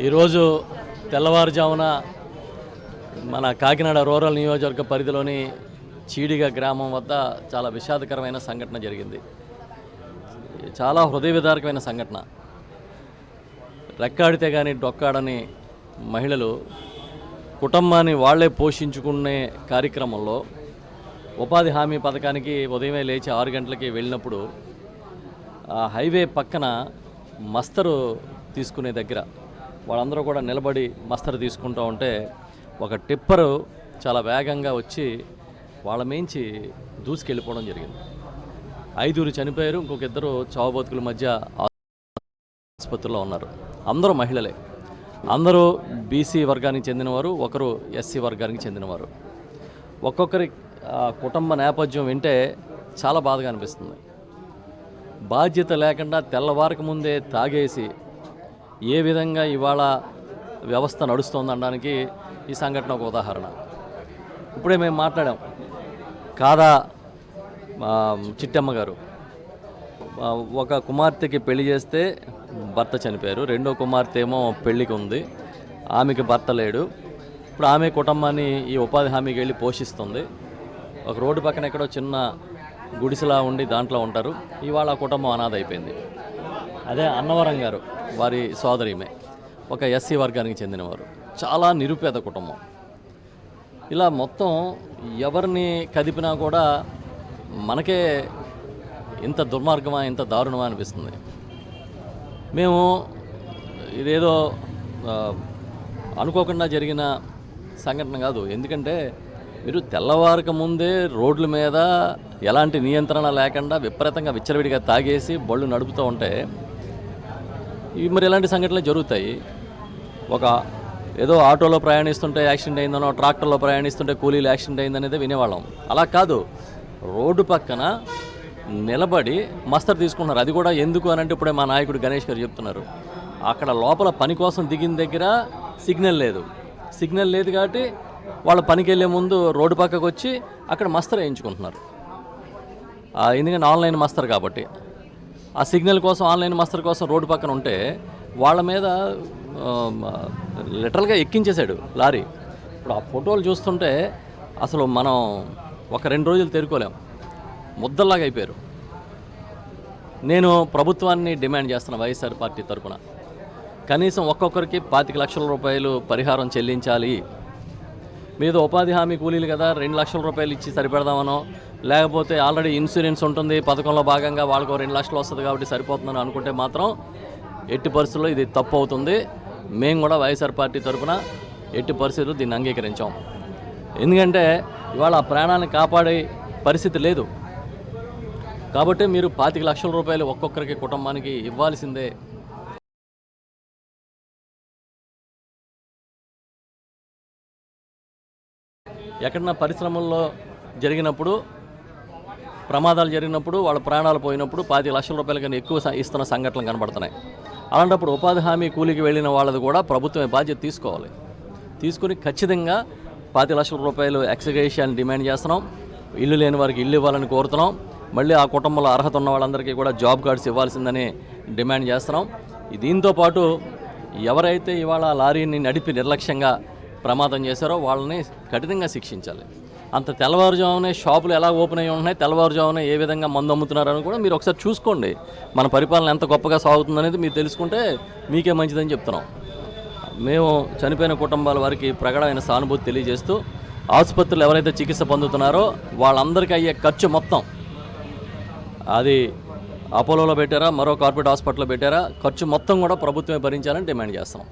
ఈరోజు తెల్లవారుజామున మన కాకినాడ రూరల్ నియోజకవర్గ పరిధిలోని చీడిగ గ్రామం వద్ద చాలా విషాదకరమైన సంఘటన జరిగింది. చాలా హృదయ విదారకమైన సంఘటన. రెక్కాడితే కానీ డొక్కాడని మహిళలు కుటుంబాన్ని వాళ్లే పోషించుకునే కార్యక్రమంలో ఉపాధి హామీ పథకానికి ఉదయమే లేచి 6 గంటలకి వెళ్ళినప్పుడు ఆ హైవే పక్కన మస్తరు తీసుకునే దగ్గర వాళ్ళందరూ కూడా నిలబడి మస్తరు తీసుకుంటూ ఉంటే ఒక టిప్పరు చాలా వేగంగా వచ్చి వాళ్ళ మించి దూసుకెళ్ళిపోవడం జరిగింది. 5 చనిపోయారు, ఇంకొక 2 చావు బతుకుల మధ్య ఆసుపత్రిలో ఉన్నారు. అందరూ మహిళలే, అందరూ బీసీ వర్గానికి చెందినవారు, ఒకరు ఎస్సీ వర్గానికి చెందినవారు. ఒక్కొక్కరి కుటుంబ నేపథ్యం వింటే చాలా బాధగా అనిపిస్తుంది. బాధ్యత లేకుండా తెల్లవారక ముందే తాగేసి ఏ విధంగా ఇవాళ వ్యవస్థ నడుస్తోందనడానికి ఈ సంఘటన ఒక ఉదాహరణ. ఇప్పుడే మేము మాట్లాడాం. కాదా చిట్టమ్మ గారు ఒక కుమార్తెకి పెళ్లి చేస్తే భర్త చనిపోయారు, రెండో కుమార్తె ఏమో పెళ్లికి ఉంది, ఆమెకి భర్త లేడు. ఇప్పుడు ఆమె కుటుంబాన్ని ఈ ఉపాధి హామీకి వెళ్ళి పోషిస్తుంది. ఒక రోడ్డు పక్కన ఎక్కడో చిన్న గుడిసెలా ఉండి దాంట్లో ఉంటారు. ఇవాళ ఆ కుటుంబం అనాథ అయిపోయింది. అదే అన్నవరం గారు, వారి సోదరిమే ఒక ఎస్సీ వర్గానికి చెందినవారు. చాలా నిరుపేద కుటుంబం. ఇలా మొత్తం ఎవరిని కదిపినా కూడా మనకే ఇంత దుర్మార్గమా, ఇంత దారుణమా అనిపిస్తుంది. మేము ఇదేదో అనుకోకుండా జరిగిన సంఘటన కాదు. ఎందుకంటే మీరు తెల్లవారక ముందే రోడ్ల మీద ఎలాంటి నియంత్రణ లేకుండా విపరీతంగా విచ్చలవిడిగా తాగేసి బళ్ళు నడుపుతూ ఉంటే ఇవి మరి ఎలాంటి సంఘటనలు జరుగుతాయి. ఒక ఏదో ఆటోలో ప్రయాణిస్తుంటే యాక్సిడెంట్ అయిందనో, ట్రాక్టర్లో ప్రయాణిస్తుంటే కూలీలు యాక్సిడెంట్ అయిందనేది వినేవాళ్ళం. అలా కాదు, రోడ్డు పక్కన నిలబడి మస్తరు తీసుకుంటున్నారు. అది కూడా ఎందుకు అని అంటే ఇప్పుడే మా నాయకుడు గణేష్ గారు చెప్తున్నారు. అక్కడ లోపల పని కోసం దిగిన దగ్గర సిగ్నల్ లేదు కాబట్టి వాళ్ళ పనికి వెళ్ళే ముందు రోడ్డు పక్కకు వచ్చి అక్కడ మస్తరు వేయించుకుంటున్నారు. ఎందుకంటే ఆన్లైన్ మస్తరు కాబట్టి ఆ సిగ్నల్ కోసం, ఆన్లైన్ మస్తరు కోసం రోడ్డు పక్కన ఉంటే వాళ్ళ మీద లిటరల్గా ఎక్కించేశాడు లారీ. ఇప్పుడు ఆ ఫోటోలు చూస్తుంటే అసలు మనం ఒక 2 రోజులు తేరుకోలేం, ముద్దల్లాగా అయిపోయారు. నేను ప్రభుత్వాన్ని డిమాండ్ చేస్తున్న వైఎస్ఆర్ పార్టీ తరఫున కనీసం ఒక్కొక్కరికి 25 లక్షల రూపాయలు పరిహారం చెల్లించాలి. మీద ఉపాధి హామీ కూలీలు కదా, 2 లక్షల రూపాయలు ఇచ్చి సరిపెడదామనో, లేకపోతే ఆల్రెడీ ఇన్సూరెన్స్ ఉంటుంది పథకంలో భాగంగా వాళ్ళకు 2 లక్షలు వస్తుంది కాబట్టి సరిపోతుందని అనుకుంటే మాత్రం ఎట్టి పరిస్థితుల్లో ఇది తప్పు అవుతుంది. మేము కూడా వైఎస్ఆర్ పార్టీ తరఫున ఎట్టి పరిస్థితుల్లో దీన్ని అంగీకరించాం. ఎందుకంటే ఇవాళ ఆ ప్రాణాన్ని కాపాడే పరిస్థితి లేదు. కాబట్టి మీరు 25 లక్షల రూపాయలు ఒక్కొక్కరికి కుటుంబానికి ఇవ్వాల్సిందే. ఎక్కడన్నా పరిశ్రమల్లో జరిగినప్పుడు, ప్రమాదాలు జరిగినప్పుడు, వాళ్ళ ప్రాణాలు పోయినప్పుడు 25 లక్షల రూపాయల కన్నా ఎక్కువ ఇస్తున్న సంఘటనలు కనబడుతున్నాయి. అలాంటప్పుడు ఉపాధి హామీ కూలికి వెళ్ళిన వాళ్ళది కూడా ప్రభుత్వమే బాధ్యత తీసుకోవాలి. తీసుకుని ఖచ్చితంగా 25 లక్షల రూపాయలు ఎక్స్గ్రేషియాని డిమాండ్ చేస్తున్నాం. ఇల్లు లేని వారికి ఇల్లు ఇవ్వాలని కోరుతున్నాం. మళ్ళీ ఆ కుటుంబంలో అర్హత ఉన్న వాళ్ళందరికీ కూడా జాబ్ కార్డ్స్ ఇవ్వాల్సిందని డిమాండ్ చేస్తున్నాం. దీంతో పాటు ఎవరైతే ఇవాళ లారీని నడిపి నిర్లక్ష్యంగా ప్రమాదం చేశారో వాళ్ళని కఠినంగా శిక్షించాలి. అంత తెల్లవారుజామునే షాపులు ఎలా ఓపెన్ అయ్యి ఉంటున్నాయి, తెల్లవారుజామునే ఏ విధంగా మందు అమ్ముతున్నారని కూడా మీరు ఒకసారి చూసుకోండి. మన పరిపాలన ఎంత గొప్పగా సాగుతుందనేది మీరు తెలుసుకుంటే మీకే మంచిదని చెప్తున్నాం. మేము చనిపోయిన కుటుంబాల వారికి ప్రగాఢమైన సానుభూతి తెలియజేస్తూ, ఆసుపత్రులు ఎవరైతే చికిత్స పొందుతున్నారో వాళ్ళందరికీ అయ్యే ఖర్చు మొత్తం, అది అపోలోలో పెట్టారా, మరో కార్పొరేట్ హాస్పిటల్లో పెట్టారా, ఖర్చు మొత్తం కూడా ప్రభుత్వమే భరించాలని డిమాండ్ చేస్తాం.